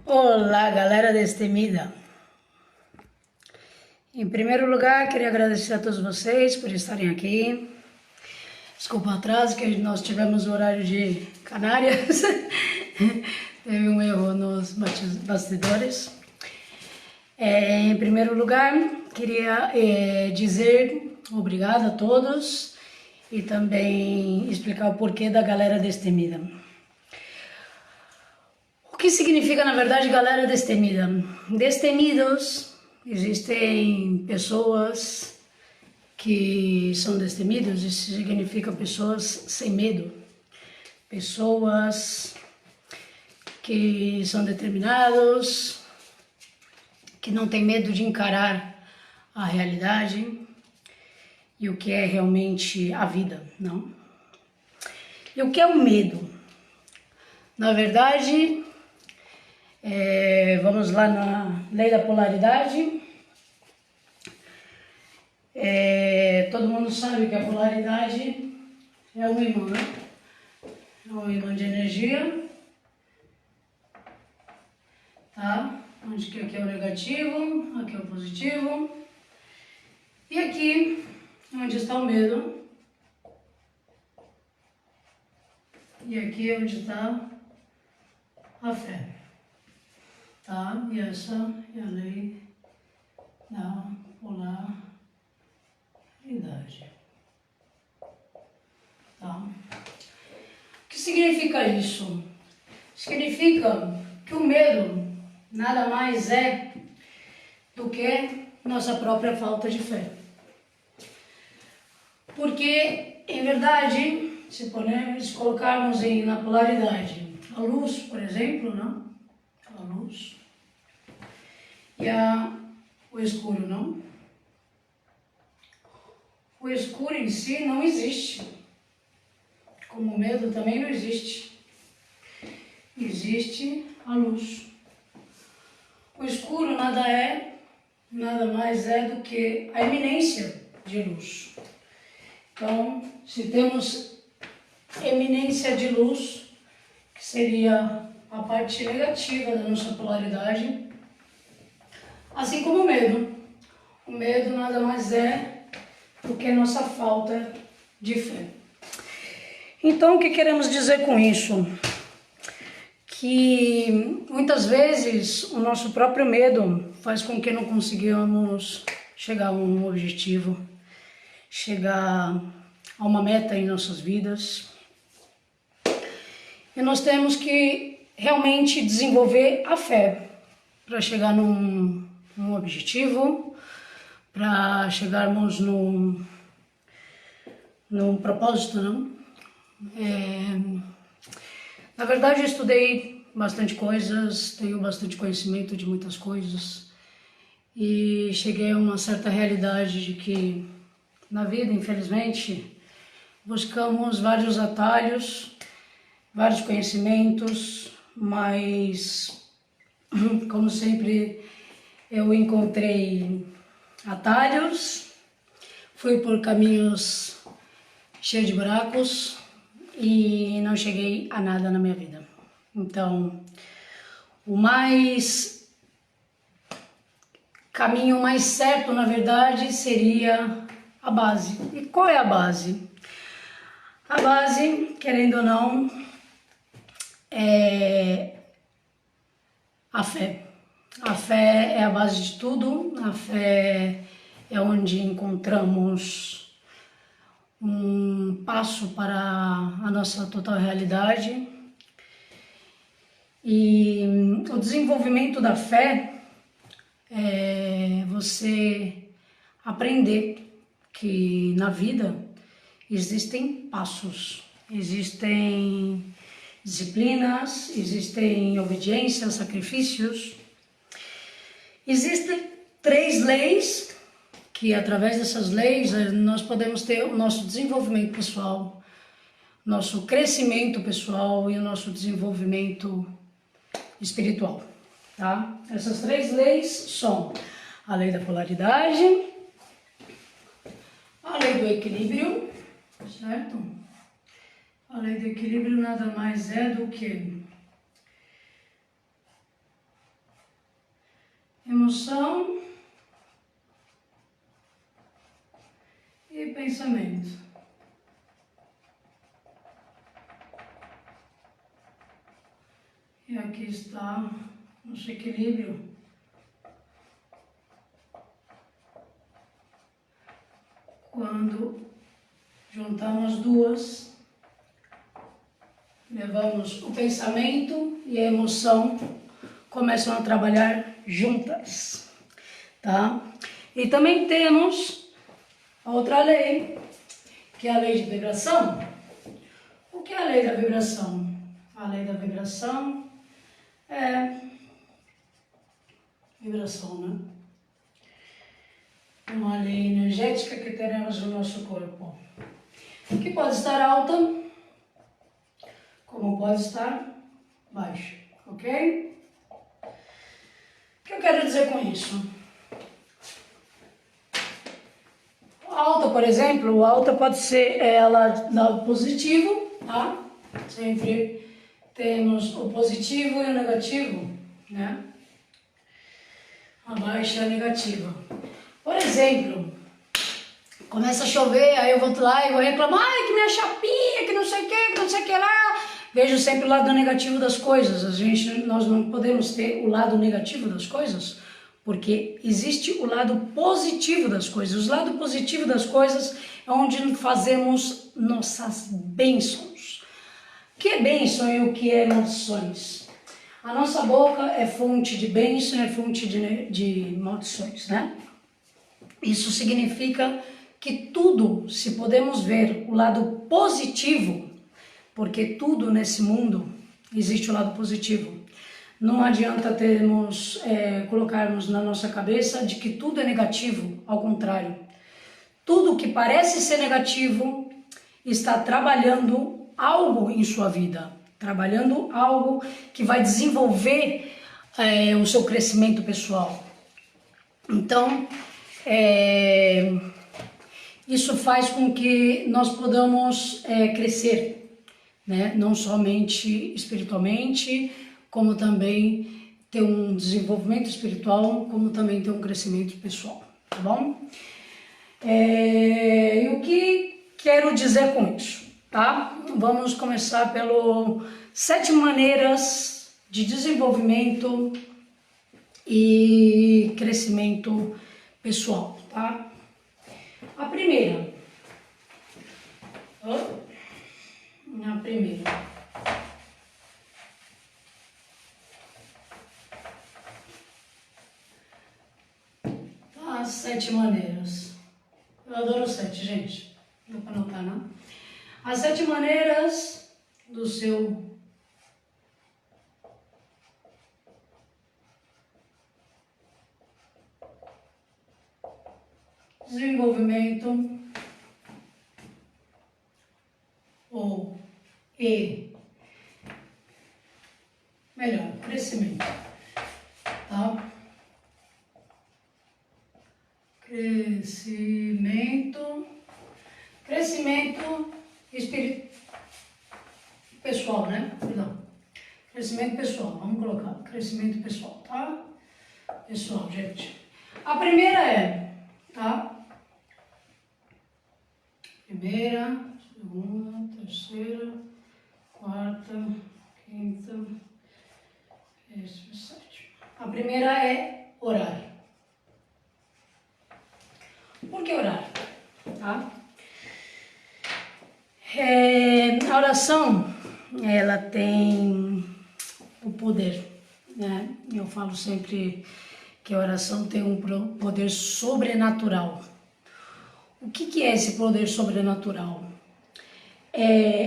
Olá, galera destemida. Em primeiro lugar, queria agradecer a todos vocês por estarem aqui. Desculpa o atraso, que nós tivemos o horário de Canárias. Teve um erro nos bastidores. Em primeiro lugar, queria dizer obrigado a todos e também explicar o porquê da galera destemida. O que significa, na verdade, galera destemida? Destemidos, existem pessoas que são destemidos, isso significa pessoas sem medo, pessoas que são determinados, que não têm medo de encarar a realidade e o que é realmente a vida, não? E o que é o medo? Na verdade, vamos lá na lei da polaridade. Todo mundo sabe que a polaridade é um imã, né? É um imã de energia, tá? Onde que aqui é o negativo, aqui é o positivo. E aqui, onde está o medo. E aqui é onde está a fé. Tá? E essa é a lei da polaridade. Tá? O que significa isso? Significa que o medo nada mais é do que nossa própria falta de fé. Porque, em verdade, se colocarmos na polaridade, a luz, por exemplo, não? A luz e o escuro, não? O escuro em si não existe, como o medo também não existe. Existe a luz. O escuro nada mais é do que a eminência de luz. Então, se temos eminência de luz, que seria a parte negativa da nossa polaridade, assim como o medo. O medo nada mais é do que a nossa falta de fé. Então, o que queremos dizer com isso? Que muitas vezes o nosso próprio medo faz com que não consigamos chegar a um objetivo, chegar a uma meta em nossas vidas. E nós temos que realmente desenvolver a fé para chegar num objetivo, para chegarmos num propósito, não? Na verdade, eu estudei bastante coisas, tenho bastante conhecimento de muitas coisas e cheguei a uma certa realidade de que na vida, infelizmente, buscamos vários atalhos, vários conhecimentos, mas, como sempre, eu encontrei atalhos, fui por caminhos cheios de buracos e não cheguei a nada na minha vida. Então, o caminho mais certo, na verdade, seria a base. E qual é a base? A base, querendo ou não, é a fé. A fé é a base de tudo. A fé é onde encontramos um passo para a nossa total realidade. E o desenvolvimento da fé é você aprender que na vida existem passos, existem disciplinas, existem obediências, sacrifícios. Existem 3 leis que, através dessas leis, nós podemos ter o nosso desenvolvimento pessoal, nosso crescimento pessoal e o nosso desenvolvimento espiritual, tá? Essas 3 leis são a lei da polaridade, a lei do equilíbrio, certo? A lei do equilíbrio nada mais é do que emoção e pensamento. E aqui está nosso equilíbrio. Quando juntamos duas, levamos o pensamento e a emoção, começam a trabalhar juntas, tá? E também temos a outra lei, que é a lei de vibração. O que é a lei da vibração? A lei da vibração é vibração, né? Uma lei energética que teremos no nosso corpo, que pode estar alta, como pode estar baixa, ok? O que eu quero dizer com isso? Alta, por exemplo, alta pode ser lado positivo, tá? Sempre temos o positivo e o negativo, né? A baixa e a negativa. Por exemplo, começa a chover, aí eu vou lá e vou reclamar, ai, que minha chapinha, que não sei o que lá. Vejo sempre o lado negativo das coisas. Nós não podemos ter o lado negativo das coisas, porque existe o lado positivo das coisas. O lado positivo das coisas é onde fazemos nossas bênçãos. O que é bênção e o que é maldições? A nossa boca é fonte de bênção, é fonte de maldições, né? Isso significa que tudo, se podemos ver o lado positivo, porque tudo nesse mundo existe o lado positivo. Não adianta colocarmos na nossa cabeça de que tudo é negativo, ao contrário. Tudo que parece ser negativo está trabalhando algo em sua vida, trabalhando algo que vai desenvolver o seu crescimento pessoal. Então, isso faz com que nós podamos crescer, né? Não somente espiritualmente, como também ter um desenvolvimento espiritual, como também ter um crescimento pessoal, tá bom? E o que quero dizer com isso, tá? Vamos começar pelo 7 maneiras de desenvolvimento e crescimento pessoal, tá? A primeira, as 7 maneiras. Eu adoro 7, gente. Não dá pra anotar, não? As 7 maneiras do seu desenvolvimento crescimento, tá? Crescimento pessoal, né? Perdão. Crescimento pessoal, vamos colocar crescimento pessoal, tá? Pessoal, gente. A primeira tá? Primeira, segunda, terceira, quarta, quinta, sexta, sétima. A primeira é orar. Por que orar? Tá? A oração, ela tem o poder, né? Eu falo sempre que a oração tem um poder sobrenatural. O que é esse poder sobrenatural?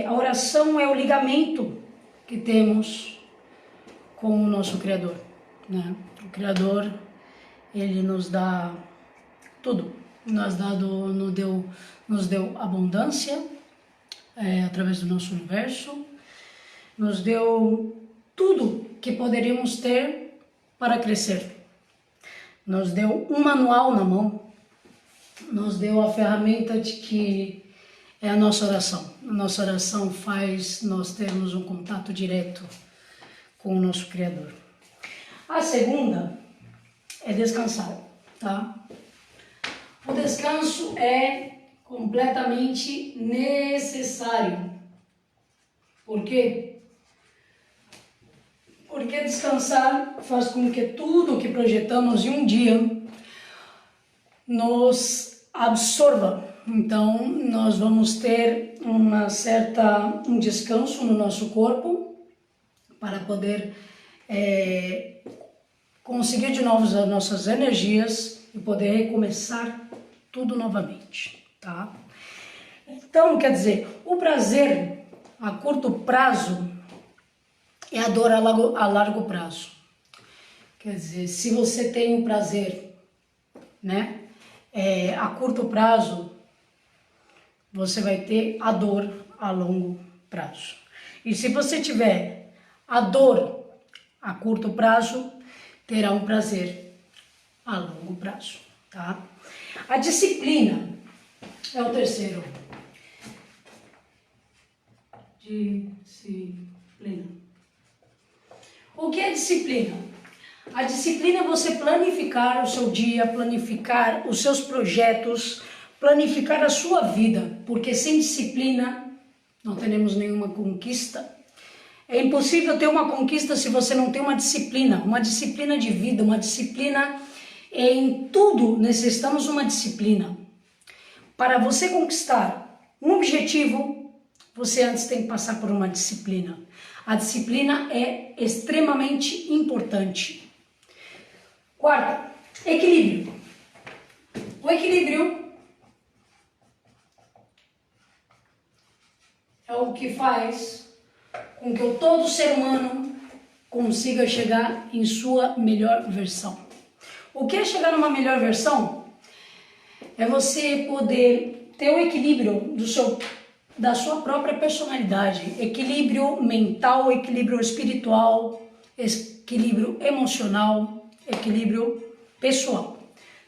A oração é o ligamento que temos com o nosso Criador, né? O Criador, ele nos dá tudo. Nos deu abundância através do nosso universo, nos deu tudo que poderíamos ter para crescer. Nos deu um manual na mão, nos deu a ferramenta de que é a nossa oração. A nossa oração faz nós termos um contato direto com o nosso Criador. A segunda é descansar, tá? O descanso é completamente necessário. Por quê? Porque descansar faz com que tudo que projetamos em um dia nos absorva. Então, nós vamos ter um descanso no nosso corpo para poder conseguir de novo as nossas energias e poder recomeçar tudo novamente, tá? Então, quer dizer, o prazer a curto prazo é a dor a largo prazo. Quer dizer, se você tem o prazer, né, a curto prazo, você vai ter a dor a longo prazo. E se você tiver a dor a curto prazo, terá um prazer a longo prazo, tá? A disciplina é o terceiro. Disciplina. O que é disciplina? A disciplina é você planificar o seu dia, planificar os seus projetos, planificar a sua vida, porque sem disciplina não teremos nenhuma conquista. É impossível ter uma conquista se você não tem uma disciplina de vida, uma disciplina em tudo. Necessitamos uma disciplina. Para você conquistar um objetivo, você antes tem que passar por uma disciplina. A disciplina é extremamente importante. Quarta, equilíbrio. O equilíbrio é o que faz com que todo ser humano consiga chegar em sua melhor versão. O que é chegar numa melhor versão? É você poder ter o equilíbrio da sua própria personalidade, equilíbrio mental, equilíbrio espiritual, equilíbrio emocional, equilíbrio pessoal,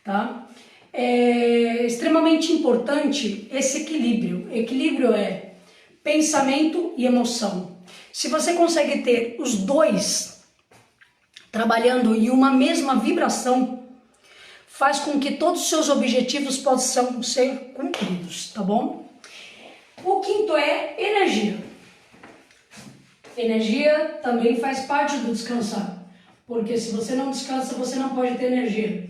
tá? É extremamente importante esse equilíbrio. Equilíbrio é pensamento e emoção. Se você consegue ter os dois trabalhando em uma mesma vibração, faz com que todos os seus objetivos possam ser cumpridos, tá bom? O quinto é energia. Energia também faz parte do descansar, porque se você não descansa, você não pode ter energia.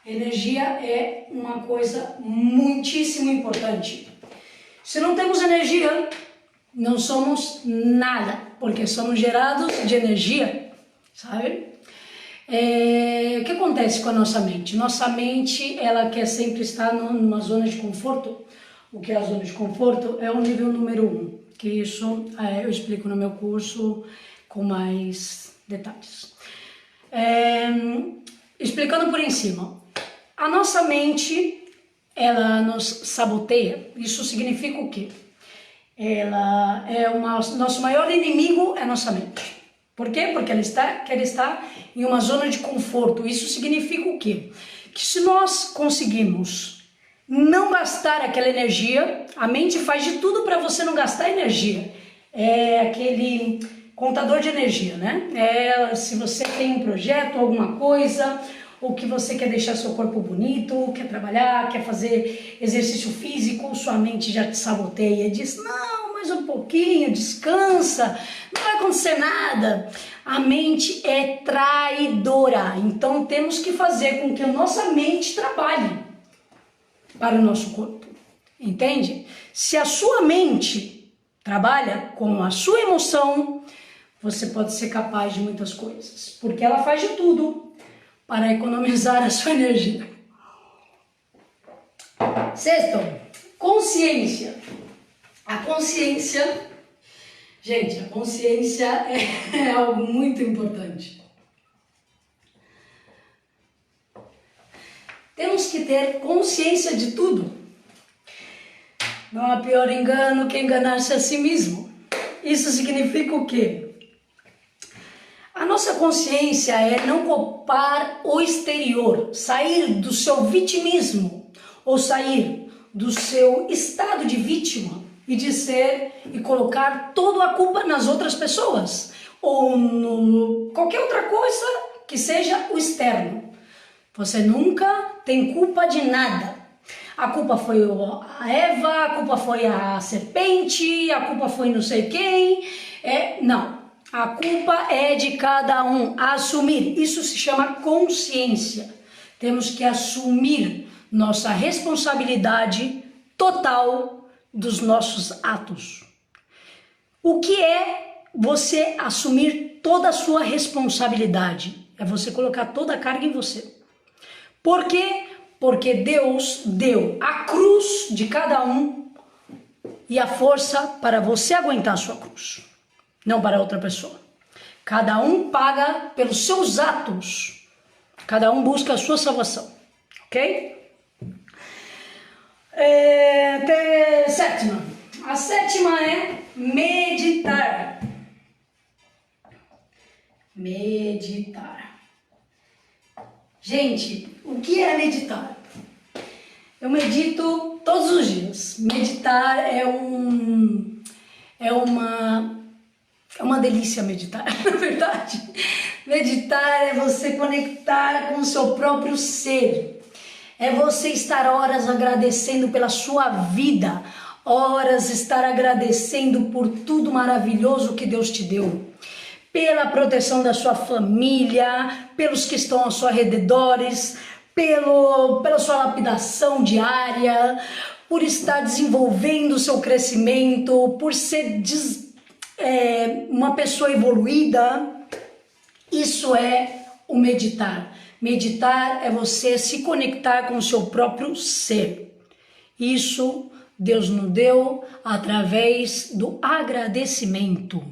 Energia é uma coisa muitíssimo importante. Se não temos energia, não somos nada, porque somos gerados de energia, sabe? O que acontece com a nossa mente? Nossa mente, ela quer sempre estar numa zona de conforto. O que é a zona de conforto? É o nível número 1, que isso eu explico no meu curso com mais detalhes. Explicando por em cima, a nossa mente, ela nos saboteia. Isso significa o quê? Ela é nosso maior inimigo é a nossa mente. Por quê? Porque ela quer estar em uma zona de conforto. Isso significa o quê? Que se nós conseguimos não gastar aquela energia, a mente faz de tudo para você não gastar energia. É aquele contador de energia, né? Se você tem um projeto, alguma coisa, ou que você quer deixar seu corpo bonito, quer trabalhar, quer fazer exercício físico, sua mente já te saboteia, diz, não, mais um pouquinho, descansa, não vai acontecer nada. A mente é traidora, então temos que fazer com que a nossa mente trabalhe para o nosso corpo, entende? Se a sua mente trabalha com a sua emoção, você pode ser capaz de muitas coisas, porque ela faz de tudo para economizar a sua energia. Sexto, consciência. A consciência, gente, a consciência é algo muito importante. Temos que ter consciência de tudo. Não há pior engano que enganar-se a si mesmo. Isso significa o quê? A nossa consciência é não culpar o exterior, sair do seu vitimismo ou sair do seu estado de vítima e colocar toda a culpa nas outras pessoas ou qualquer outra coisa que seja o externo. Você nunca tem culpa de nada. A culpa foi a Eva, a culpa foi a serpente, a culpa foi não sei quem. Não. A culpa é de cada um. Assumir. Isso se chama consciência. Temos que assumir nossa responsabilidade total dos nossos atos. O que é você assumir toda a sua responsabilidade? É você colocar toda a carga em você. Por quê? Porque Deus deu a cruz de cada um e a força para você aguentar a sua cruz, não para outra pessoa. Cada um paga pelos seus atos, cada um busca a sua salvação, ok? Sétima. A sétima é meditar. Meditar. Gente, o que é meditar? Eu medito todos os dias. Meditar é uma delícia meditar, na verdade. Meditar é você conectar com o seu próprio ser. É você estar horas agradecendo pela sua vida, horas estar agradecendo por tudo maravilhoso que Deus te deu. Pela proteção da sua família, pelos que estão ao seu redores, pela sua lapidação diária, por estar desenvolvendo o seu crescimento, por ser uma pessoa evoluída. Isso é o meditar. Meditar é você se conectar com o seu próprio ser. Isso Deus nos deu através do agradecimento.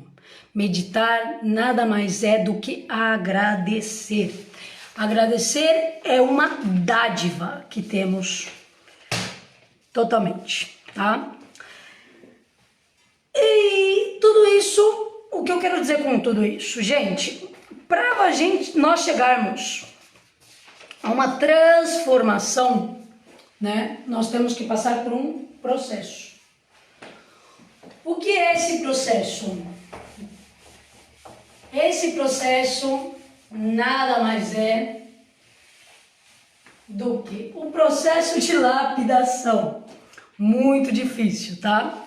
Meditar nada mais é do que agradecer. Agradecer é uma dádiva que temos totalmente, tá? E tudo isso, o que eu quero dizer com tudo isso? Gente, para nós chegarmos a uma transformação, né, nós temos que passar por um processo. O que é esse processo? Esse processo nada mais é do que o processo de lapidação. Muito difícil, tá?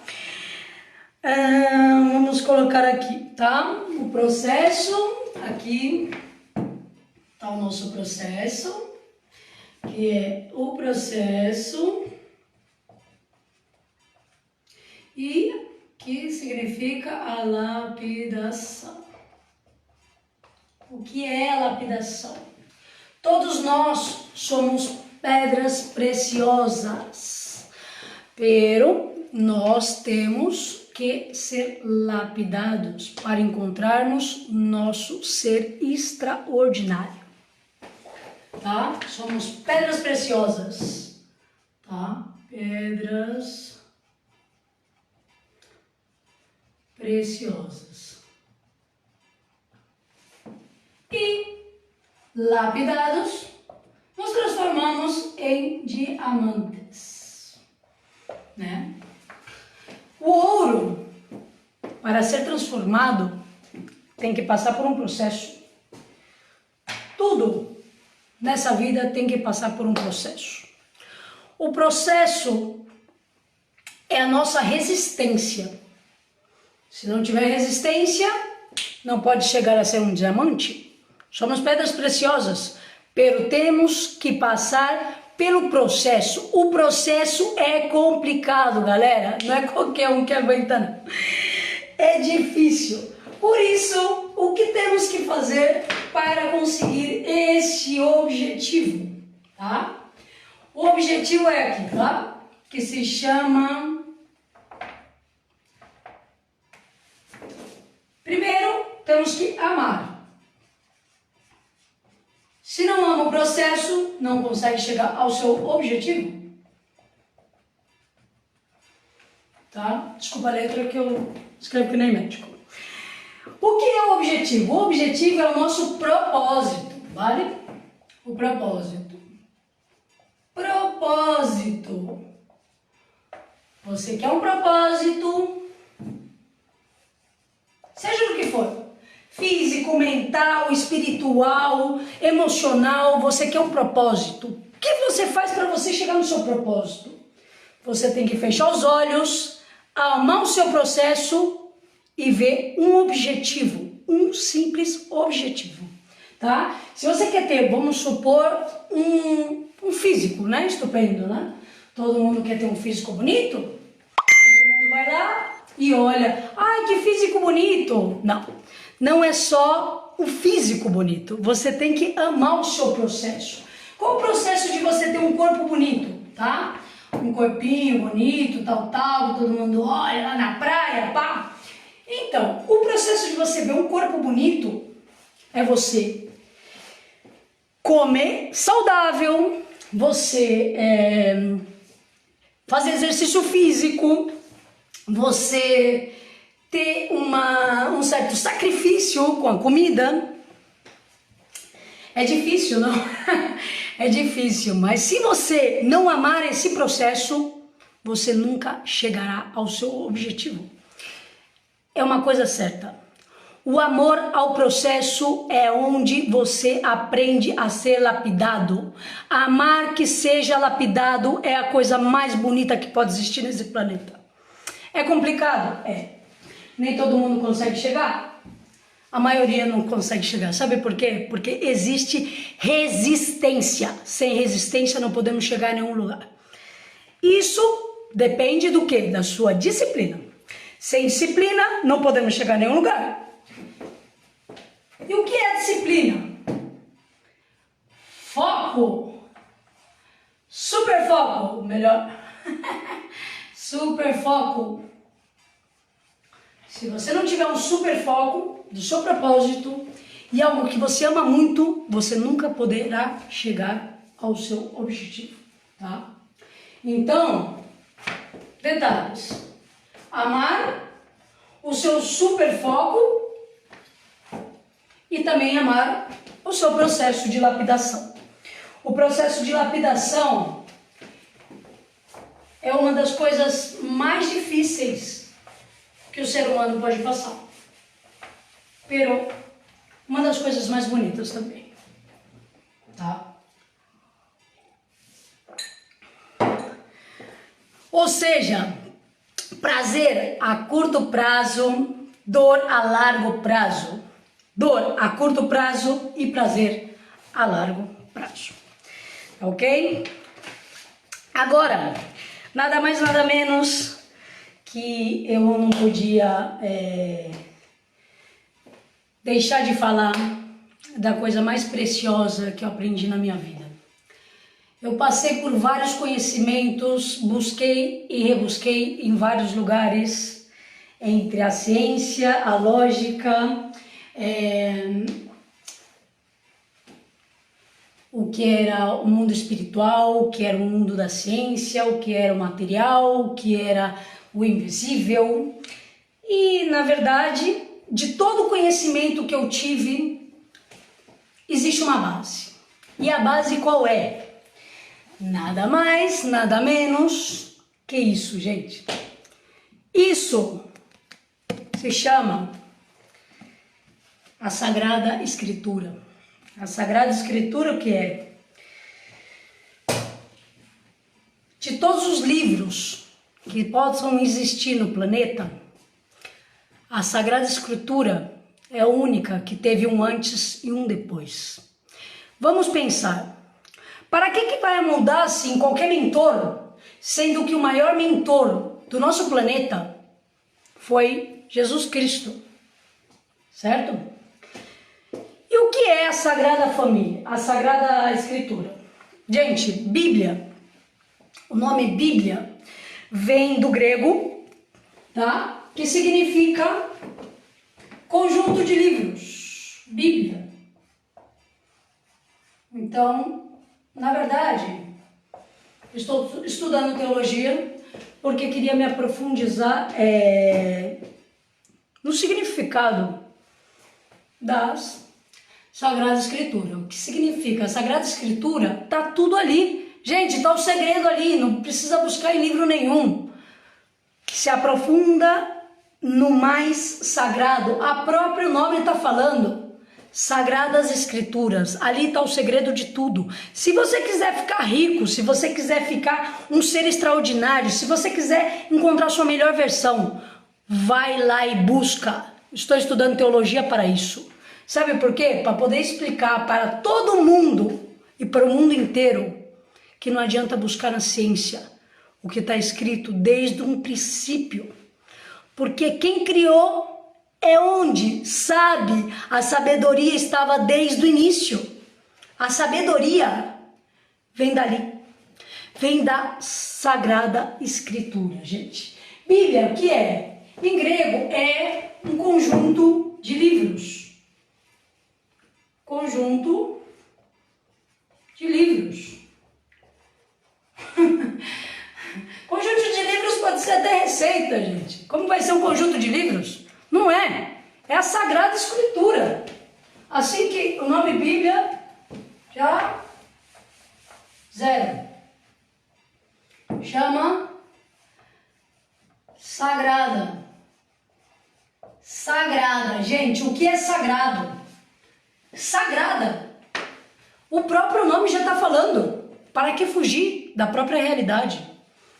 Vamos colocar aqui, tá? O processo, aqui tá o nosso processo, que é o processo e que significa a lapidação. O que é a lapidação? Todos nós somos pedras preciosas, pero nós temos que ser lapidados para encontrarmos nosso ser extraordinário, tá? Somos pedras preciosas, tá? Pedras preciosas. E lapidados, nos transformamos em diamantes, né? O ouro, para ser transformado, tem que passar por um processo. Tudo nessa vida tem que passar por um processo. O processo é a nossa resistência. Se não tiver resistência, não pode chegar a ser um diamante. Somos pedras preciosas, pero temos que passar pelo processo. O processo é complicado, galera. Não é qualquer um que aguenta, não. É difícil. Por isso, o que temos que fazer para conseguir esse objetivo, tá? O objetivo é aqui, tá? Que se chama... Primeiro, temos que amar. Se não ama o processo, não consegue chegar ao seu objetivo. Tá? Desculpa a letra que eu escrevo que nem médico. O que é o objetivo? O objetivo é o nosso propósito, vale? O propósito. Propósito. Você quer um propósito, seja o que for. físico, mental, espiritual, emocional, você quer um propósito. O que você faz para você chegar no seu propósito? Você tem que fechar os olhos, amar o seu processo e ver um objetivo, um simples objetivo, tá? Se você quer ter, vamos supor, um físico, né? Estupendo, né? Todo mundo quer ter um físico bonito? Todo mundo vai lá e olha, ai, que físico bonito! Não, não é só o físico bonito, você tem que amar o seu processo. Qual o processo de você ter um corpo bonito, tá? Um corpinho bonito, tal, todo mundo olha lá na praia, pá. Então, o processo de você ver um corpo bonito é você comer saudável, você fazer exercício físico, você ter um certo sacrifício com a comida. É difícil, não? É difícil, mas se você não amar esse processo, você nunca chegará ao seu objetivo. É uma coisa certa. O amor ao processo é onde você aprende a ser lapidado. Amar que seja lapidado é a coisa mais bonita que pode existir nesse planeta. É complicado? É. Nem todo mundo consegue chegar. A maioria não consegue chegar. Sabe por quê? Porque existe resistência. Sem resistência não podemos chegar a nenhum lugar. Isso depende do quê? Da sua disciplina. Sem disciplina não podemos chegar a nenhum lugar. E o que é disciplina? Foco. Super foco, melhor. Super foco. Se você não tiver um super foco do seu propósito e algo que você ama muito, você nunca poderá chegar ao seu objetivo, tá? Então, detalhes. Amar o seu super foco e também amar o seu processo de lapidação. O processo de lapidação é uma das coisas mais difíceis que o ser humano pode passar. Pero uma das coisas mais bonitas também, tá? Ou seja, prazer a curto prazo, dor a largo prazo. Dor a curto prazo e prazer a largo prazo. Ok? Agora, nada mais, nada menos que eu não podia deixar de falar da coisa mais preciosa que eu aprendi na minha vida. Eu passei por vários conhecimentos, busquei e rebusquei em vários lugares, entre a ciência, a lógica, o que era o mundo espiritual, o que era o mundo da ciência, o que era o material, o que era o invisível. E, na verdade, de todo o conhecimento que eu tive, existe uma base. E a base qual é? Nada mais, nada menos que isso, gente. Isso se chama a Sagrada Escritura. A Sagrada Escritura o que é? De todos os livros que possam existir no planeta, a Sagrada Escritura é a única que teve um antes e um depois. Vamos pensar, para que vai mudar-se em qualquer mentor, sendo que o maior mentor do nosso planeta foi Jesus Cristo, certo? E o que é a Sagrada Família, a Sagrada Escritura? Gente, Bíblia, o nome Bíblia vem do grego, tá? Que significa conjunto de livros, Bíblia. Então, na verdade, estou estudando teologia porque queria me aprofundizar no significado das Sagradas Escrituras. O que significa? A Sagrada Escritura tá tudo ali. Gente, tá o segredo ali, não precisa buscar em livro nenhum. Se aprofunda no mais sagrado. A próprio nome está falando. Sagradas Escrituras, ali está o segredo de tudo. Se você quiser ficar rico, se você quiser ficar um ser extraordinário, se você quiser encontrar sua melhor versão, vai lá e busca. Estou estudando teologia para isso. Sabe por quê? Para poder explicar para todo mundo e para o mundo inteiro que não adianta buscar na ciência o que está escrito desde um princípio. Porque quem criou é onde, sabe, a sabedoria estava desde o início. A sabedoria vem dali, vem da Sagrada Escritura, gente. Bíblia, o que é? Em grego é um conjunto de livros. Conjunto de livros. Conjunto de livros pode ser até receita, gente. Como vai ser um conjunto de livros? Não é. É a Sagrada Escritura. Assim que o nome Bíblia já zero. Chama sagrada. Sagrada. Gente, o que é sagrado? Sagrada. O próprio nome já está falando. Para que fugir da própria realidade?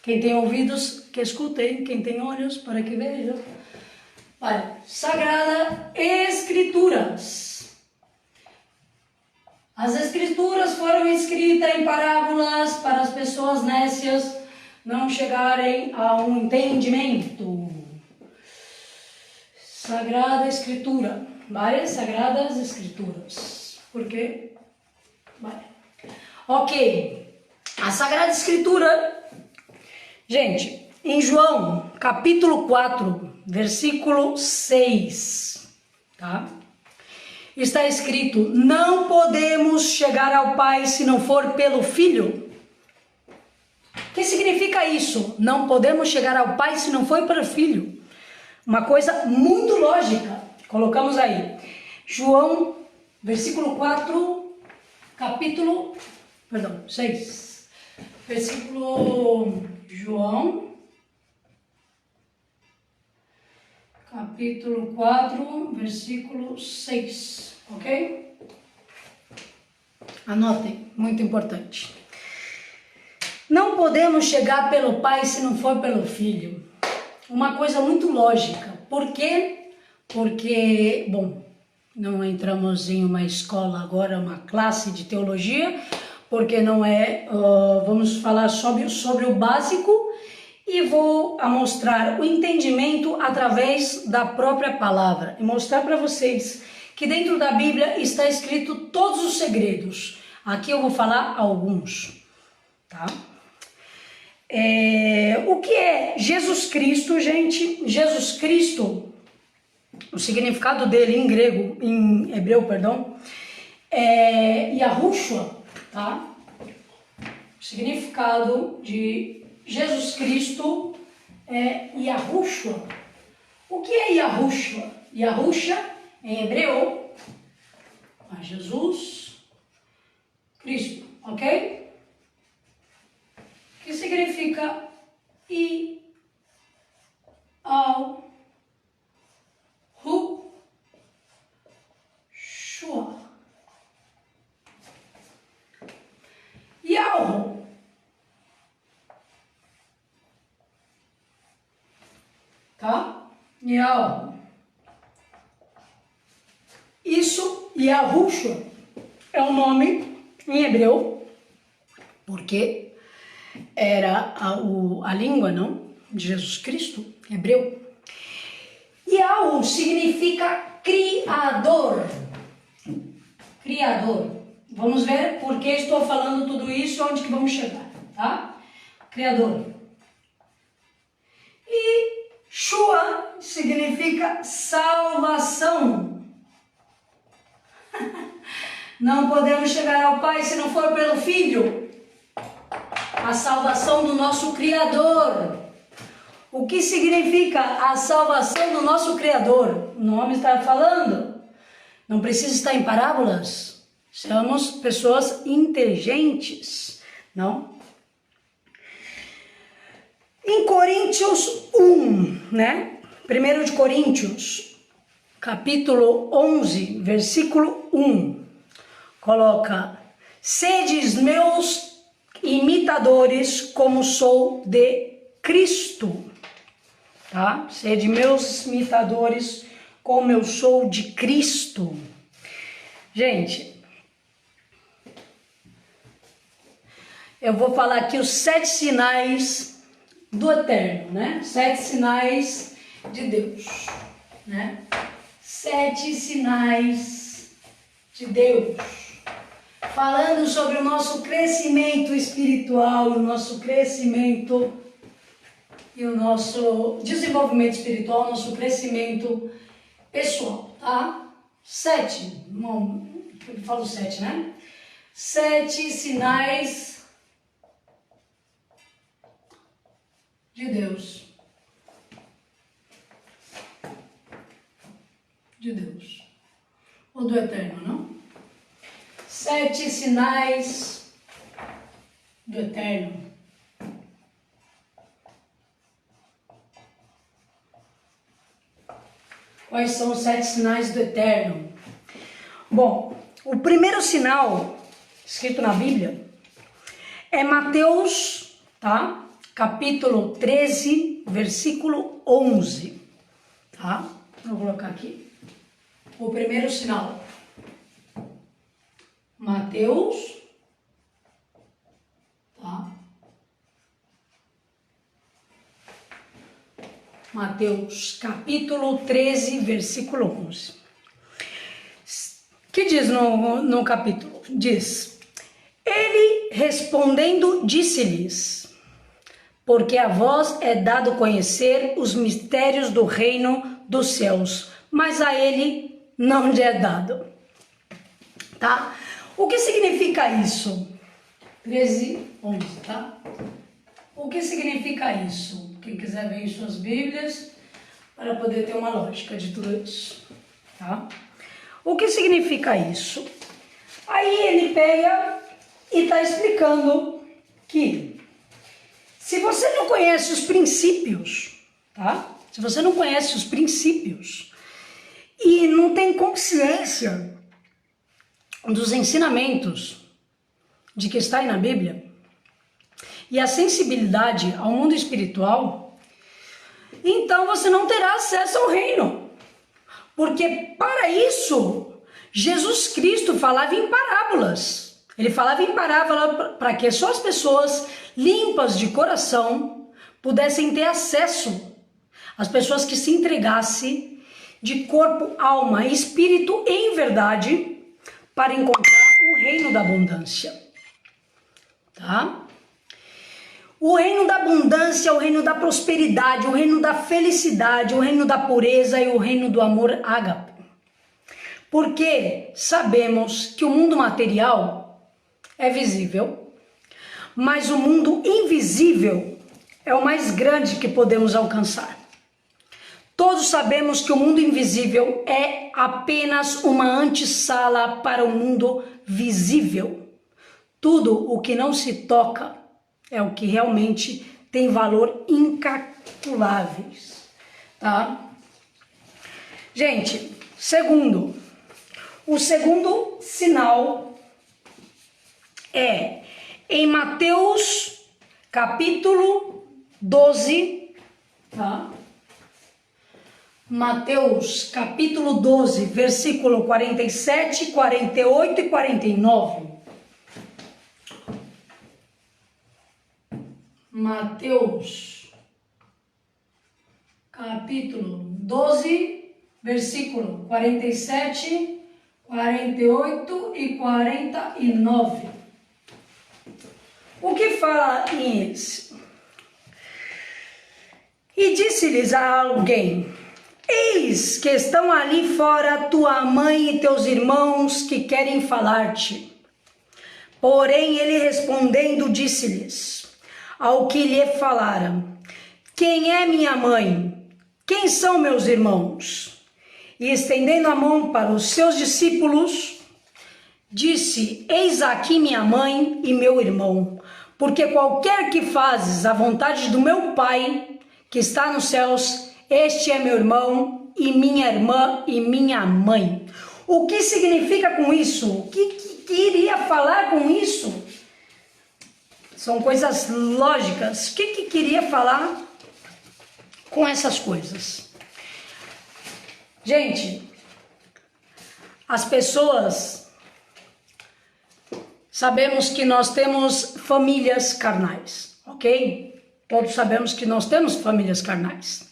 Quem tem ouvidos, que escutem. Quem tem olhos, para que vejam. Olha, Sagrada Escrituras. As Escrituras foram escritas em parábolas para as pessoas nécias não chegarem a um entendimento. Sagrada Escritura. Várias Sagradas Escrituras. Por quê? Vale. Ok. A Sagrada Escritura... Gente, em João, capítulo 4, versículo 6, tá? Está escrito, não podemos chegar ao Pai se não for pelo Filho. O que significa isso? Não podemos chegar ao Pai se não for pelo Filho. Uma coisa muito lógica. Colocamos aí. João, versículo 4, capítulo, 6. Versículo João, capítulo 4, versículo 6, ok? Anotem, muito importante. Não podemos chegar pelo Pai se não for pelo Filho. Uma coisa muito lógica. Por quê? Porque, bom, não entramos em uma escola agora, uma classe de teologia, porque não é, vamos falar sobre o básico e vou mostrar o entendimento através da própria palavra e mostrar para vocês que dentro da Bíblia está escrito todos os segredos. Aqui eu vou falar alguns, tá? O que é Jesus Cristo, gente? Jesus Cristo, o significado dele em grego, em hebreu, perdão, é Yahushua. Tá? O significado de Jesus Cristo é Yahushua. O que é Yahushua? Yahushua, em hebreu, é Jesus Cristo, ok? Que significa I, Al, Hu, Shua. Yahu. Tá? Yahu. Isso, Yahushua, é um nome em hebreu, porque era a língua, não? De Jesus Cristo, hebreu. Yahu significa criador. Criador. Vamos ver por que estou falando tudo isso, onde que vamos chegar, tá? Criador. E Shua significa salvação. Não podemos chegar ao Pai se não for pelo Filho. A salvação do nosso Criador. O que significa a salvação do nosso Criador? O nome está falando. Não precisa estar em parábolas. Somos pessoas inteligentes, não? Em Coríntios 1, né? 1 de Coríntios, capítulo 11, versículo 1, coloca: sedes meus imitadores, como sou de Cristo. Tá? Sede meus imitadores, como eu sou de Cristo. Gente, eu vou falar aqui os 7 sinais do Eterno, né? 7 sinais de Deus, né? 7 sinais de Deus. Falando sobre o nosso crescimento espiritual, o nosso crescimento e o nosso desenvolvimento espiritual, o nosso crescimento pessoal, tá? 7, eu falo 7, né? 7 sinais de Deus. De Deus. Ou do Eterno, não? 7 sinais do Eterno. Quais são os 7 sinais do Eterno? Bom, o primeiro sinal escrito na Bíblia é Mateus, tá? Capítulo 13, versículo 11, tá? Vou colocar aqui o primeiro sinal. Mateus, tá? Mateus, capítulo 13, versículo 11. Que diz no capítulo? Diz: ele respondendo disse-lhes: porque a vós é dado conhecer os mistérios do reino dos céus, mas a ele não lhe é dado. Tá? O que significa isso? 13, 11, tá? O que significa isso? Quem quiser ver em suas Bíblias, para poder ter uma lógica de tudo isso, tá? O que significa isso? Aí ele pega e está explicando que se você não conhece os princípios, tá? Se você não conhece os princípios e não tem consciência dos ensinamentos de que está aí na Bíblia e a sensibilidade ao mundo espiritual, então você não terá acesso ao reino. Porque para isso, Jesus Cristo falava em parábolas. Ele falava em parábola para que só as pessoas limpas de coração pudessem ter acesso. As pessoas que se entregassem de corpo, alma e espírito em verdade para encontrar o reino da abundância. Tá? O reino da abundância, o reino da prosperidade, o reino da felicidade, o reino da pureza e o reino do amor ágape. Porque sabemos que o mundo material é visível, mas o mundo invisível é o mais grande que podemos alcançar. Todos sabemos que o mundo invisível é apenas uma antessala para o mundo visível. Tudo o que não se toca é o que realmente tem valor incalculável, tá? Gente, o segundo sinal é em Mateus capítulo 12, tá? Mateus capítulo 12, versículo 47, 48 e 49. Mateus, capítulo 12, versículo 47, 48 e 49. O que fala isso? E disse-lhes a alguém: eis que estão ali fora tua mãe e teus irmãos que querem falar-te. Porém ele respondendo disse-lhes ao que lhe falaram: quem é minha mãe? Quem são meus irmãos? E estendendo a mão para os seus discípulos, disse: eis aqui minha mãe e meu irmão, porque qualquer que fazes a vontade do meu Pai, que está nos céus, Este é meu irmão e minha irmã e minha mãe. O que significa com isso? O que queria falar com isso? São coisas lógicas. O que queria falar com essas coisas? Gente, as pessoas, sabemos que nós temos famílias carnais, ok? Todos sabemos que nós temos famílias carnais.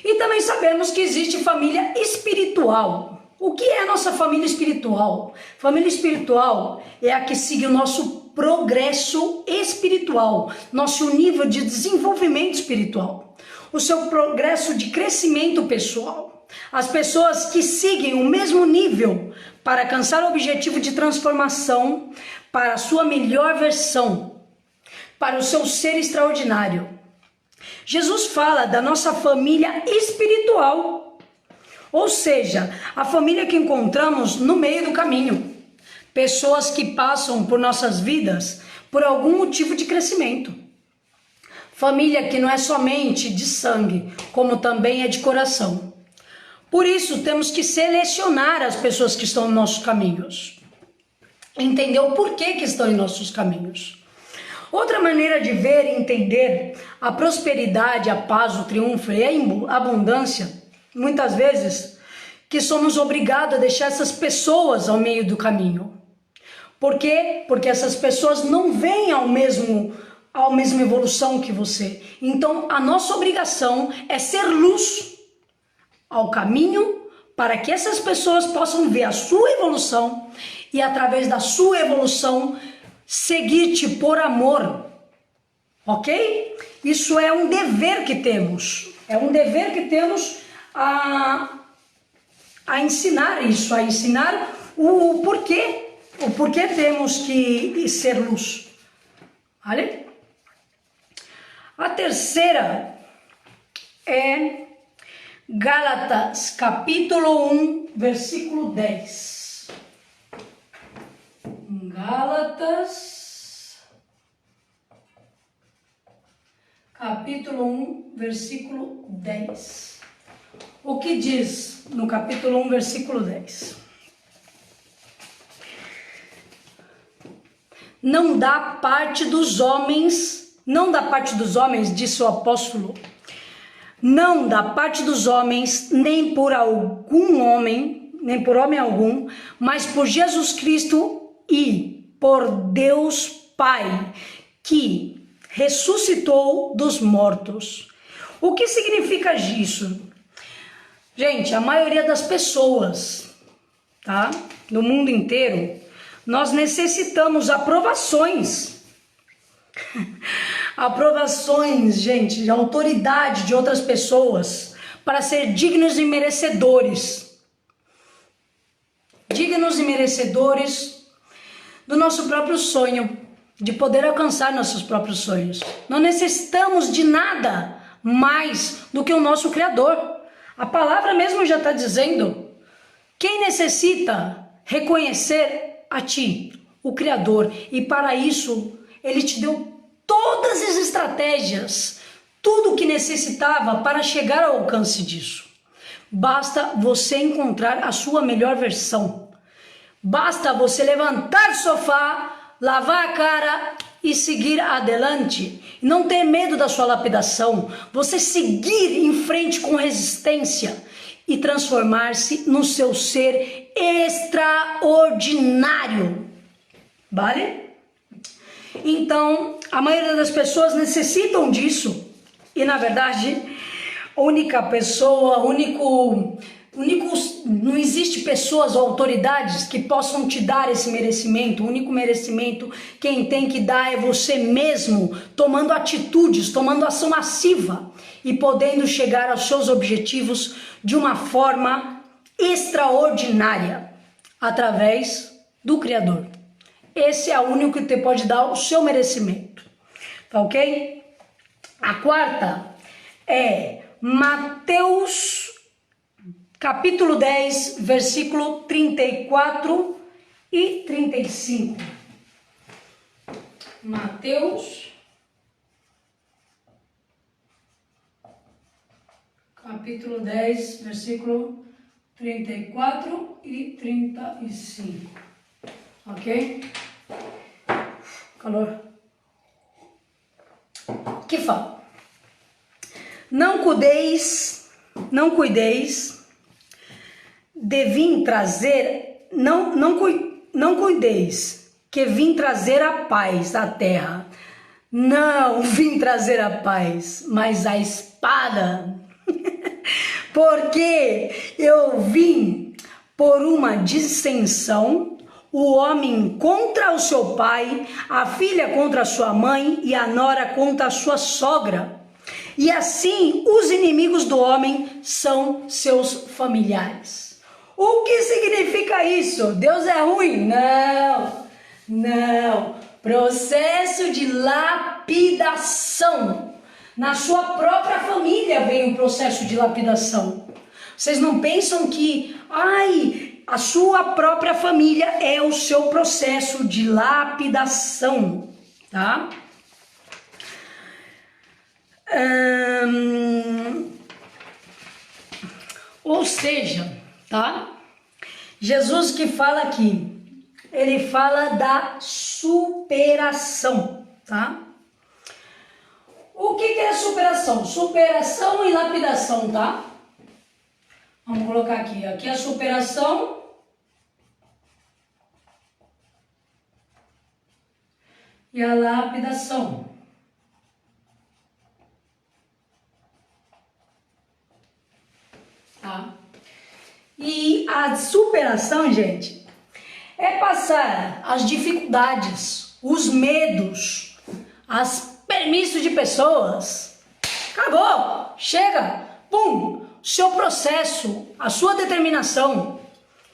E também sabemos que existe família espiritual. O que é a nossa família espiritual? Família espiritual é a que segue o nosso progresso espiritual, nosso nível de desenvolvimento espiritual, o seu progresso de crescimento pessoal. As pessoas que seguem o mesmo nível para alcançar o objetivo de transformação para a sua melhor versão, para o seu ser extraordinário. Jesus fala da nossa família espiritual, ou seja, a família que encontramos no meio do caminho. Pessoas que passam por nossas vidas por algum motivo de crescimento. Família que não é somente de sangue, como também é de coração. Por isso, temos que selecionar as pessoas que estão em nossos caminhos. Entender o porquê que estão em nossos caminhos. Outra maneira de ver e entender a prosperidade, a paz, o triunfo e a abundância, muitas vezes, que somos obrigados a deixar essas pessoas ao meio do caminho. Por quê? Porque essas pessoas não vêm à mesma evolução que você. Então, a nossa obrigação é ser luz ao caminho para que essas pessoas possam ver a sua evolução e, através da sua evolução, seguir-te por amor. Ok? Isso é um dever que temos. É um dever que temos a ensinar isso, a ensinar o porquê. O porquê temos que ser luz. Vale? A terceira é Gálatas, capítulo 1, versículo 10. Gálatas, capítulo 1, versículo 10. O que diz no capítulo 1, versículo 10? Não da parte dos homens, disse o apóstolo, não da parte dos homens, nem por homem algum, mas por Jesus Cristo e por Deus Pai, que ressuscitou dos mortos. O que significa isso? Gente, a maioria das pessoas, tá? No mundo inteiro, nós necessitamos aprovações. Aprovações, gente, de autoridade de outras pessoas para ser dignos e merecedores. Dignos e merecedores do nosso próprio sonho, de poder alcançar nossos próprios sonhos. Não necessitamos de nada mais do que o nosso Criador. A palavra mesmo já está dizendo: quem necessita reconhecer a ti, o Criador, e para isso Ele te deu todas as estratégias, tudo o que necessitava para chegar ao alcance disso. Basta você encontrar a sua melhor versão. Basta você levantar do sofá, lavar a cara e seguir adelante. Não ter medo da sua lapidação. Você seguir em frente com resistência e transformar-se no seu ser extraordinário. Vale? Então, a maioria das pessoas necessitam disso. E, na verdade, não existe pessoas ou autoridades que possam te dar esse merecimento. O único merecimento quem tem que dar é você mesmo, tomando atitudes, tomando ação massiva e podendo chegar aos seus objetivos de uma forma extraordinária, através do Criador. Esse é o único que te pode dar o seu merecimento, tá ok? A quarta é Mateus, capítulo 10, versículo 34 e 35. Mateus, capítulo 10, versículo 34 e 35. Ok? Calor. Que fala? Não cuideis de vim trazer, não cuideis que vim trazer a paz à terra. Não vim trazer a paz, mas a espada. Porque eu vim por uma dissensão, o homem contra o seu pai, a filha contra a sua mãe e a nora contra a sua sogra. E assim os inimigos do homem são seus familiares. O que significa isso? Deus é ruim? Não. Processo de lapidação. Na sua própria família vem o processo de lapidação. Vocês não pensam que, a sua própria família é o seu processo de lapidação, tá? Ou seja, tá? Jesus que fala aqui, ele fala da superação, tá? O que é superação? Superação e lapidação, tá? Vamos colocar aqui. Aqui é a superação. E a lapidação. Tá? E a superação, gente, é passar as dificuldades, os medos, as permissos de pessoas. Acabou, chega, pum, seu processo, a sua determinação,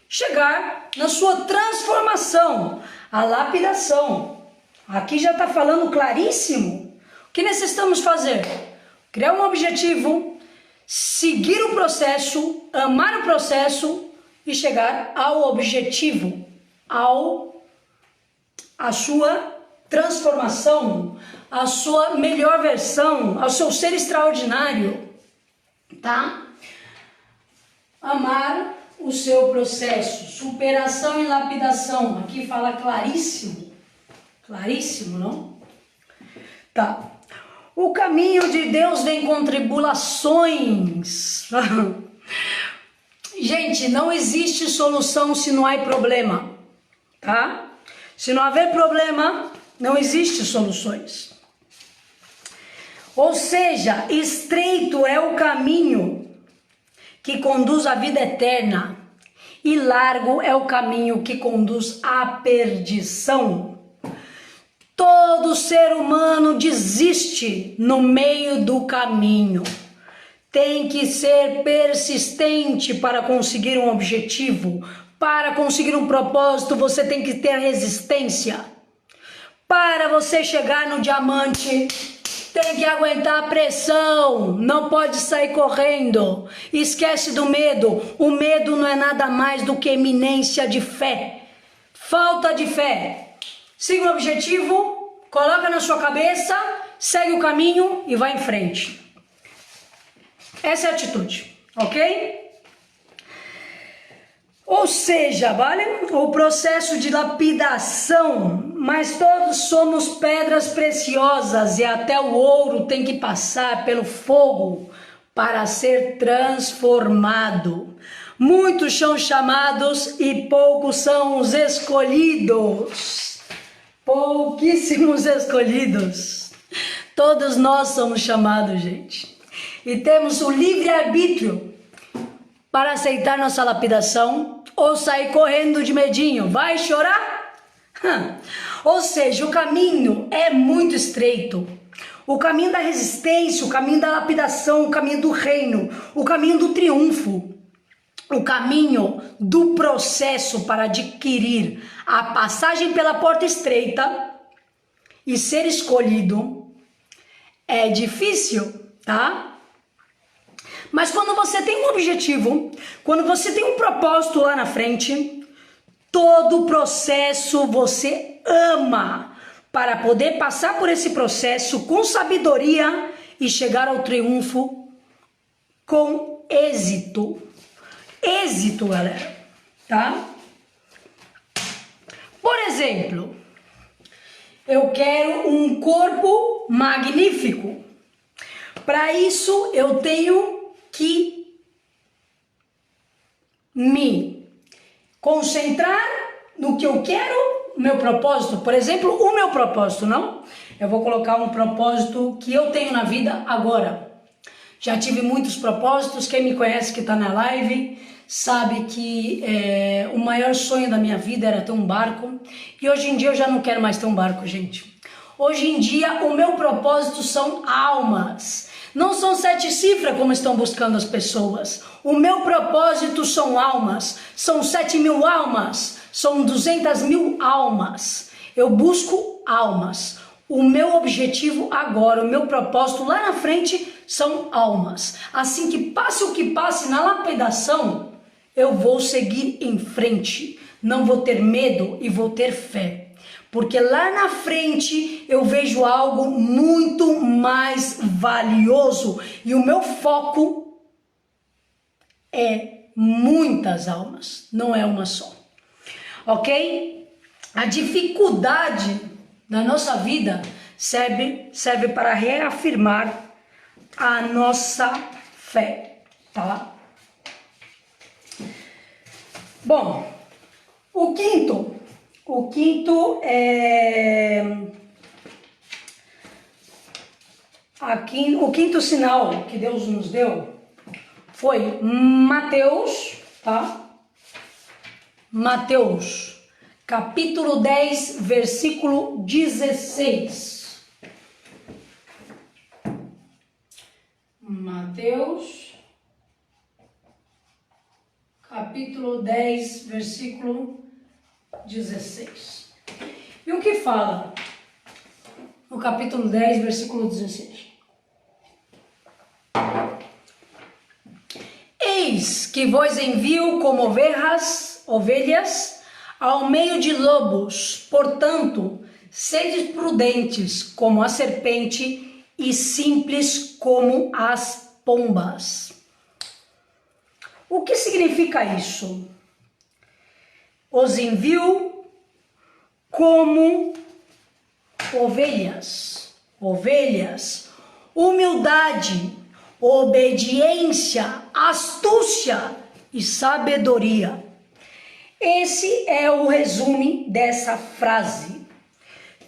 chegar na sua transformação, a lapidação. Aqui já está falando claríssimo. O que necessitamos fazer? Criar um objetivo, seguir o processo, amar o processo e chegar ao objetivo, a sua transformação, a sua melhor versão, ao seu ser extraordinário, tá? Amar o seu processo, superação e lapidação. Aqui fala claríssimo, não? Tá. O caminho de Deus vem com tribulações. Gente, não existe solução se não há problema, tá? Se não houver problema, não existe soluções. Ou seja, estreito é o caminho que conduz à vida eterna e largo é o caminho que conduz à perdição. Todo ser humano desiste no meio do caminho. Tem que ser persistente para conseguir um objetivo. Para conseguir um propósito, você tem que ter resistência. Para você chegar no diamante, tem que aguentar a pressão. Não pode sair correndo. Esquece do medo. O medo não é nada mais do que eminência de fé. Falta de fé. Siga o objetivo, coloca na sua cabeça, segue o caminho e vai em frente. Essa é a atitude, ok? Ou seja, vale? O processo de lapidação, mas todos somos pedras preciosas e até o ouro tem que passar pelo fogo para ser transformado. Muitos são chamados e poucos são os escolhidos. Pouquíssimos escolhidos. Todos nós somos chamados, gente. E temos o livre-arbítrio para aceitar nossa lapidação ou sair correndo de medinho. Vai chorar? Ou seja, o caminho é muito estreito. O caminho da resistência, o caminho da lapidação, o caminho do reino, o caminho do triunfo. O caminho do processo para adquirir a passagem pela porta estreita e ser escolhido é difícil, tá? Mas quando você tem um objetivo, quando você tem um propósito lá na frente, todo o processo você ama para poder passar por esse processo com sabedoria e chegar ao triunfo com êxito. Êxito, galera, tá? Por exemplo, eu quero um corpo magnífico. Para isso, eu tenho que me concentrar no que eu quero, meu propósito. Por exemplo, o meu propósito, não? Eu vou colocar um propósito que eu tenho na vida agora. Já tive muitos propósitos, quem me conhece que está na live sabe que o maior sonho da minha vida era ter um barco. E hoje em dia eu já não quero mais ter um barco, gente. Hoje em dia o meu propósito são almas. Não são 7 cifras como estão buscando as pessoas. O meu propósito são almas. São 7.000 almas. São 200.000 almas. Eu busco almas. O meu objetivo agora, o meu propósito lá na frente são almas. Assim que passe o que passe na lapidação, eu vou seguir em frente. Não vou ter medo e vou ter fé. Porque lá na frente eu vejo algo muito mais valioso. E o meu foco é muitas almas, não é uma só. Ok? A dificuldade da nossa vida serve para reafirmar a nossa fé, tá? Bom, o quinto é o quinto sinal que Deus nos deu foi Mateus, tá? Mateus, capítulo 10, versículo 16. Mateus, capítulo 10, versículo 16. E o que fala no capítulo 10, versículo 16? Eis que vos envio como ovelhas ao meio de lobos, portanto, sede prudentes como a serpente e simples como as pombas. O que significa isso? Os envio como ovelhas, humildade, obediência, astúcia e sabedoria. Esse é o resumo dessa frase.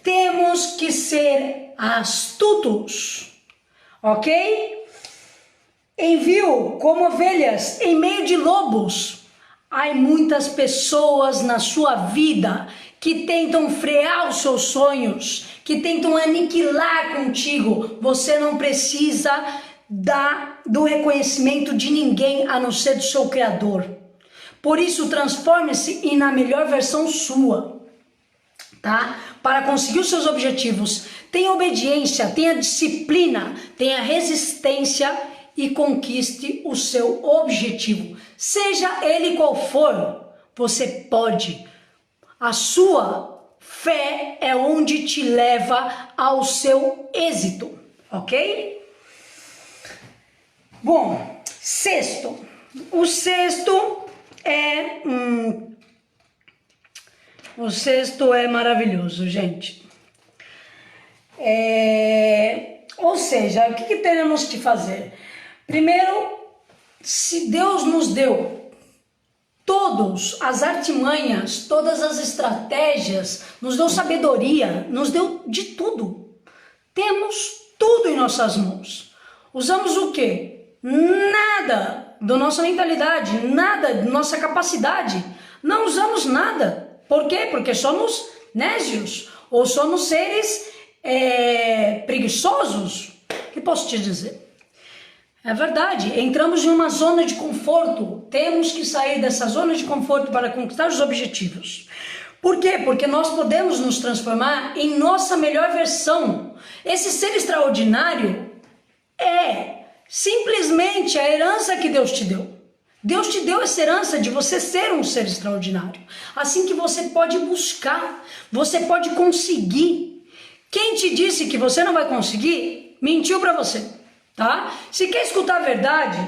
Temos que ser astutos, ok? Envio como ovelhas em meio de lobos. Há muitas pessoas na sua vida que tentam frear os seus sonhos, que tentam aniquilar contigo. Você não precisa do reconhecimento de ninguém a não ser do seu Criador. Por isso, transforme-se na melhor versão sua, tá? Para conseguir os seus objetivos, tenha obediência, tenha disciplina, tenha resistência e conquiste o seu objetivo. Seja ele qual for, você pode. A sua fé é onde te leva ao seu êxito, ok? Bom, sexto. O sexto é maravilhoso, gente. Ou seja, o que temos que fazer? Primeiro, se Deus nos deu todas as artimanhas, todas as estratégias, nos deu sabedoria, nos deu de tudo. Temos tudo em nossas mãos. Usamos o quê? Nada da nossa mentalidade, nada da nossa capacidade. Não usamos nada. Por quê? Porque somos nécios ou somos seres preguiçosos. O que posso te dizer? É verdade, entramos em uma zona de conforto. Temos que sair dessa zona de conforto para conquistar os objetivos. Por quê? Porque nós podemos nos transformar em nossa melhor versão. Esse ser extraordinário é simplesmente a herança que Deus te deu. Deus te deu essa herança de você ser um ser extraordinário. Assim que você pode buscar, você pode conseguir. Quem te disse que você não vai conseguir, mentiu para você, tá? Se quer escutar a verdade,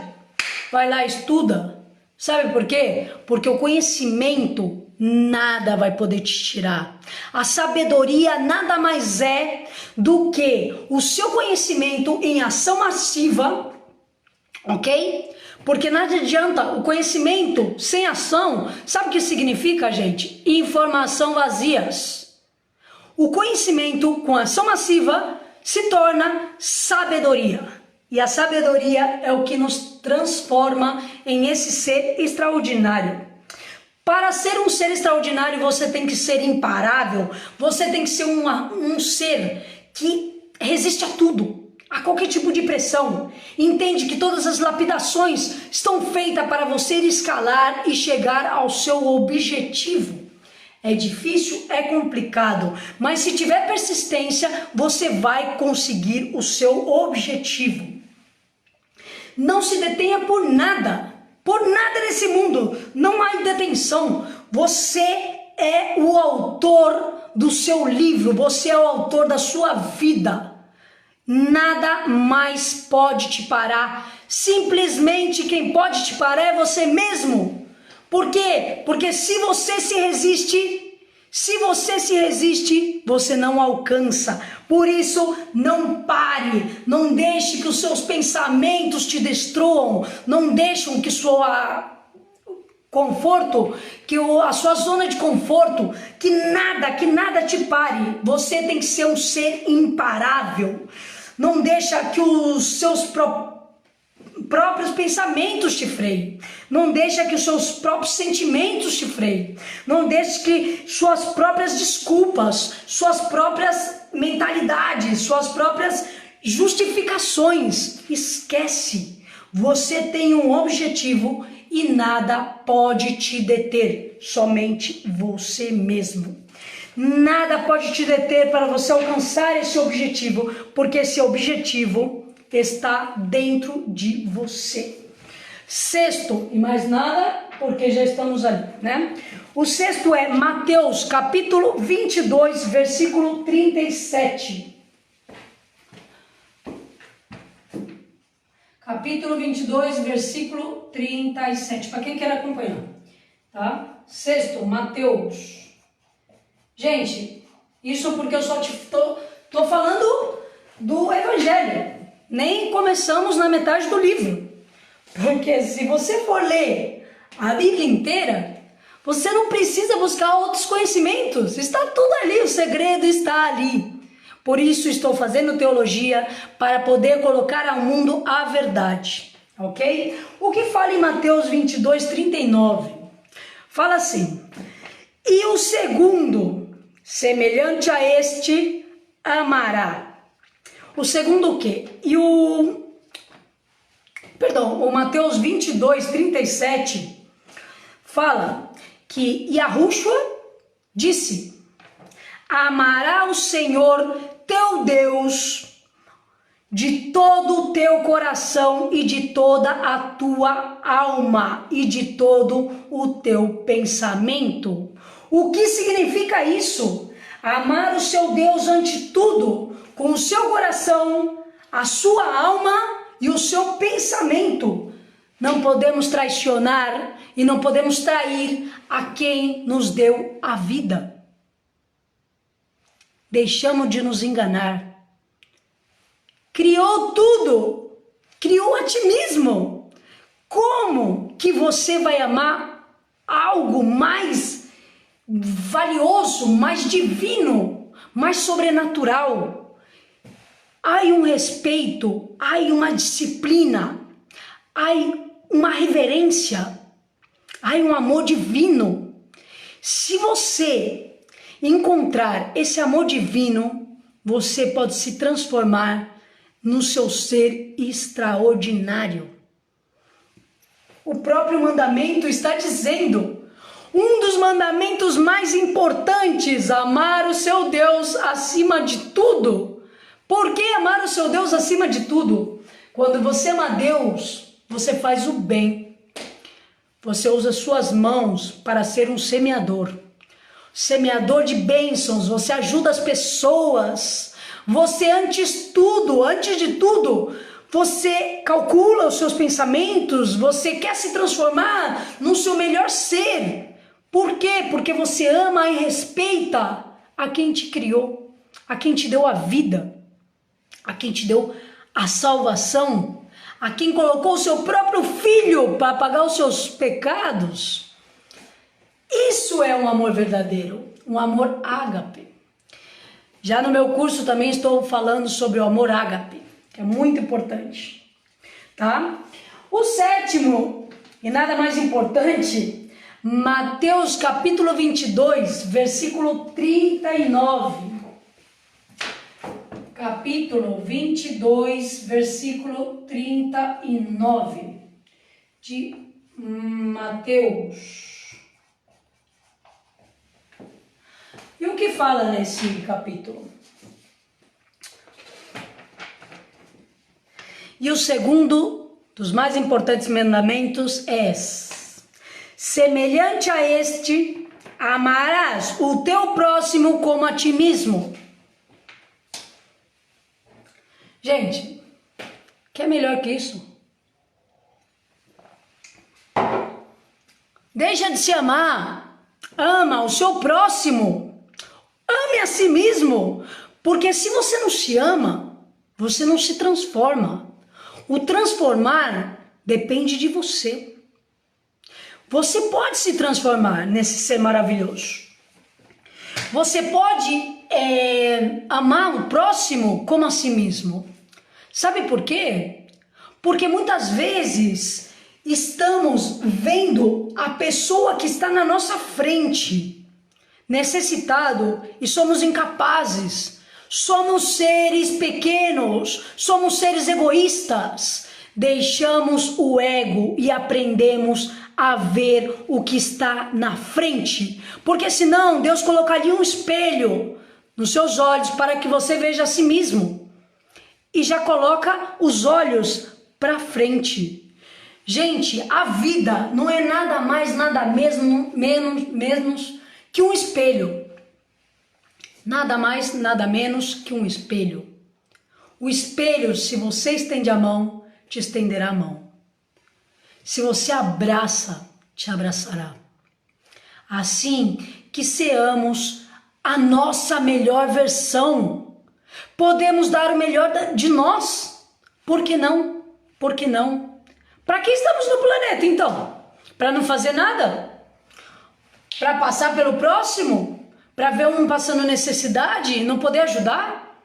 vai lá e estuda. Sabe por quê? Porque o conhecimento nada vai poder te tirar. A sabedoria nada mais é do que o seu conhecimento em ação massiva, ok? Porque nada adianta o conhecimento sem ação. Sabe o que significa, gente? Informação vazias. O conhecimento com ação massiva se torna sabedoria. E a sabedoria é o que nos transforma em esse ser extraordinário. Para ser um ser extraordinário, você tem que ser imparável. Você tem que ser um ser que resiste a tudo, a qualquer tipo de pressão. Entende que todas as lapidações estão feitas para você escalar e chegar ao seu objetivo. É difícil, é complicado, mas se tiver persistência, você vai conseguir o seu objetivo. Não se detenha por nada nesse mundo, não há detenção. Você é o autor do seu livro, você é o autor da sua vida. Nada mais pode te parar, simplesmente quem pode te parar é você mesmo. Por quê? Porque se você se resiste, você não alcança. Por isso, não pare, não deixe que os seus pensamentos te destruam, não deixem que a sua zona de conforto, que nada te pare. Você tem que ser um ser imparável. Não deixa que os seus próprios pensamentos te freiem. Não deixa que os seus próprios sentimentos te freiem. Não deixe que suas próprias desculpas, suas próprias mentalidades, suas próprias justificações. Esquece. Você tem um objetivo e nada pode te deter. Somente você mesmo. Nada pode te deter para você alcançar esse objetivo, porque esse objetivo está dentro de você. Sexto, e mais nada, porque já estamos ali, né? O sexto é Mateus, capítulo 22, versículo 37. Capítulo 22, versículo 37. Para quem quer acompanhar, tá? Sexto, Mateus. Gente, isso porque eu só tô falando do Evangelho. Nem começamos na metade do livro. Porque se você for ler a Bíblia inteira, você não precisa buscar outros conhecimentos. Está tudo ali, o segredo está ali. Por isso estou fazendo teologia, para poder colocar ao mundo a verdade. Ok? O que fala em Mateus 22, 39? Fala assim: e o segundo, semelhante a este, amará. O segundo o quê? O Mateus 22, 37 fala que Yahushua disse: amará o Senhor teu Deus de todo o teu coração e de toda a tua alma e de todo o teu pensamento. O que significa isso? Amar o seu Deus ante tudo, com o seu coração, a sua alma e o seu pensamento. Não podemos traicionar e não podemos trair a quem nos deu a vida. Deixamos de nos enganar. Criou tudo, criou a ti mesmo. Como que você vai amar algo mais valioso, mais divino, mais sobrenatural? Há um respeito, há uma disciplina, há uma reverência, há um amor divino. Se você encontrar esse amor divino, você pode se transformar no seu ser extraordinário. O próprio mandamento está dizendo, um dos mandamentos mais importantes, amar o seu Deus acima de tudo. Por que amar o seu Deus acima de tudo? Quando você ama Deus, você faz o bem. Você usa suas mãos para ser um semeador. Semeador de bênçãos, você ajuda as pessoas. Você antes de tudo, Você calcula os seus pensamentos, você quer se transformar no seu melhor ser. Por quê? Porque você ama e respeita a quem te criou, a quem te deu a vida, a quem te deu a salvação, a quem colocou o seu próprio filho para pagar os seus pecados. Isso é um amor verdadeiro, um amor ágape. Já no meu curso também estou falando sobre o amor ágape, que é muito importante, tá? O sétimo, e nada mais importante, Mateus capítulo 22, versículo 39. Capítulo 22, versículo 39 de Mateus. E o que fala nesse capítulo? E o segundo dos mais importantes mandamentos é: semelhante a este, amarás o teu próximo como a ti mesmo. Gente, que é melhor que isso? Deixa de se amar, ama o seu próximo. Ame a si mesmo, porque se você não se ama, você não se transforma. O transformar depende de você. Você pode se transformar nesse ser maravilhoso. Você pode amar o próximo como a si mesmo. Sabe por quê? Porque muitas vezes estamos vendo a pessoa que está na nossa frente necessitado e somos incapazes, somos seres pequenos, somos seres egoístas, deixamos o ego e aprendemos a ver o que está na frente, porque senão Deus colocaria um espelho nos seus olhos para que você veja a si mesmo e já coloca os olhos para frente. Gente, a vida não é nada mais, nada menos que um espelho. Nada mais, nada menos que um espelho. O espelho, se você estende a mão, te estenderá a mão. Se você abraça, te abraçará. Assim que seamos a nossa melhor versão, podemos dar o melhor de nós. Por que não? Por que não? Para que estamos no planeta então? Para não fazer nada? Para passar pelo próximo? Para ver um passando necessidade e não poder ajudar?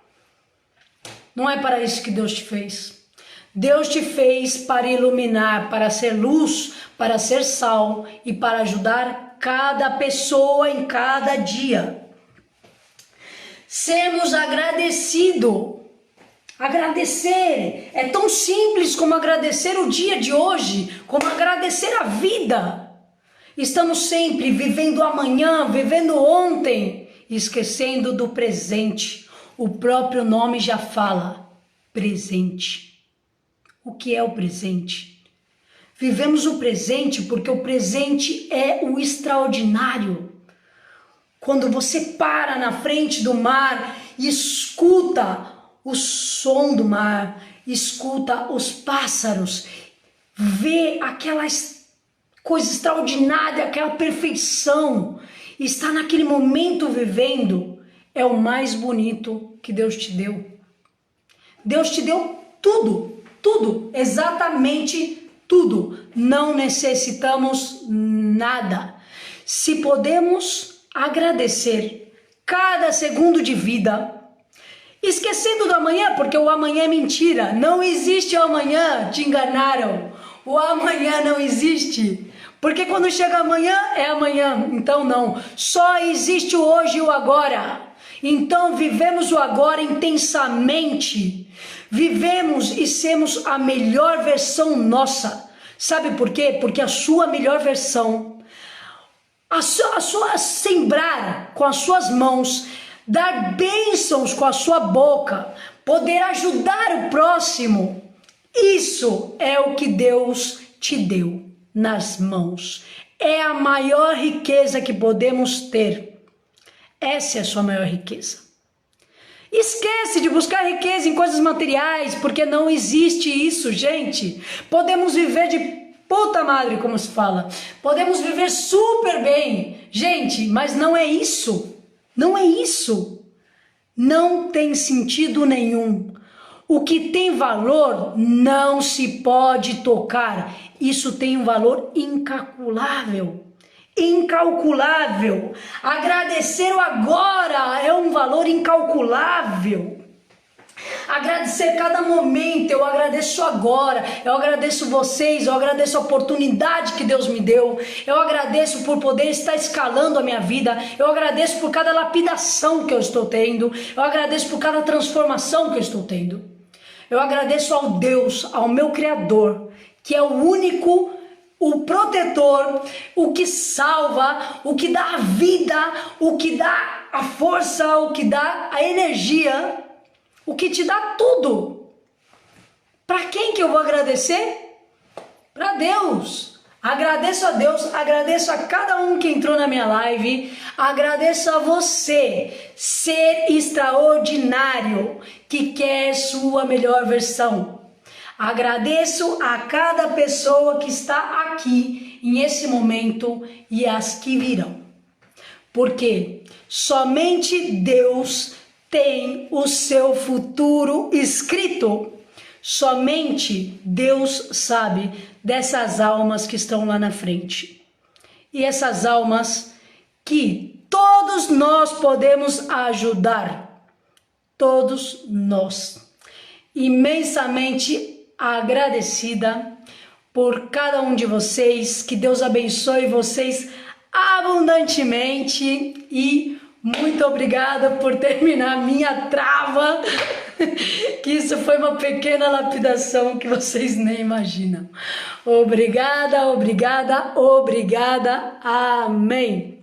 Não é para isso que Deus te fez. Deus te fez para iluminar, para ser luz, para ser sal e para ajudar cada pessoa em cada dia. Sermos agradecidos. Agradecer é tão simples como agradecer o dia de hoje, como agradecer a vida. Estamos sempre vivendo amanhã, vivendo ontem, esquecendo do presente. O próprio nome já fala, presente. O que é o presente? Vivemos o presente porque o presente é o extraordinário. Quando você para na frente do mar e escuta o som do mar, escuta os pássaros, vê aquela coisa extraordinária, aquela perfeição, está naquele momento vivendo, é o mais bonito que Deus te deu. Deus te deu tudo, tudo, exatamente tudo. Não necessitamos nada. Se podemos agradecer cada segundo de vida, esquecendo do amanhã, porque o amanhã é mentira, não existe o amanhã, te enganaram, o amanhã não existe. Porque quando chega amanhã, é amanhã. Então não. Só existe o hoje e o agora. Então vivemos o agora intensamente. Vivemos e somos a melhor versão nossa. Sabe por quê? Porque a sua melhor versão, a sua sembrar com as suas mãos, dar bênçãos com a sua boca, poder ajudar o próximo, isso é o que Deus te deu nas mãos. É a maior riqueza que podemos ter. Essa é a sua maior riqueza. Esquece de buscar riqueza em coisas materiais, porque não existe isso, gente. Podemos viver de puta madre, como se fala. Podemos viver super bem, gente, mas não é isso. Não é isso. Não tem sentido nenhum. O que tem valor não se pode tocar. Isso tem um valor incalculável. Incalculável. Agradecer o agora é um valor incalculável. Agradecer cada momento, eu agradeço agora, eu agradeço vocês, eu agradeço a oportunidade que Deus me deu, eu agradeço por poder estar escalando a minha vida, eu agradeço por cada lapidação que eu estou tendo, eu agradeço por cada transformação que eu estou tendo. Eu agradeço ao Deus, ao meu Criador, que é o único, o protetor, o que salva, o que dá a vida, o que dá a força, o que dá a energia, o que te dá tudo. Para quem que eu vou agradecer? Para Deus. Agradeço a Deus, agradeço a cada um que entrou na minha live, agradeço a você, ser extraordinário, que quer sua melhor versão. Agradeço a cada pessoa que está aqui nesse momento e as que virão. Porque somente Deus tem o seu futuro escrito. Somente Deus sabe dessas almas que estão lá na frente. E essas almas que todos nós podemos ajudar. Todos nós. Imensamente agradecida por cada um de vocês, que Deus abençoe vocês abundantemente e muito obrigada por terminar minha trava, que isso foi uma pequena lapidação que vocês nem imaginam. Obrigada, obrigada, obrigada, amém.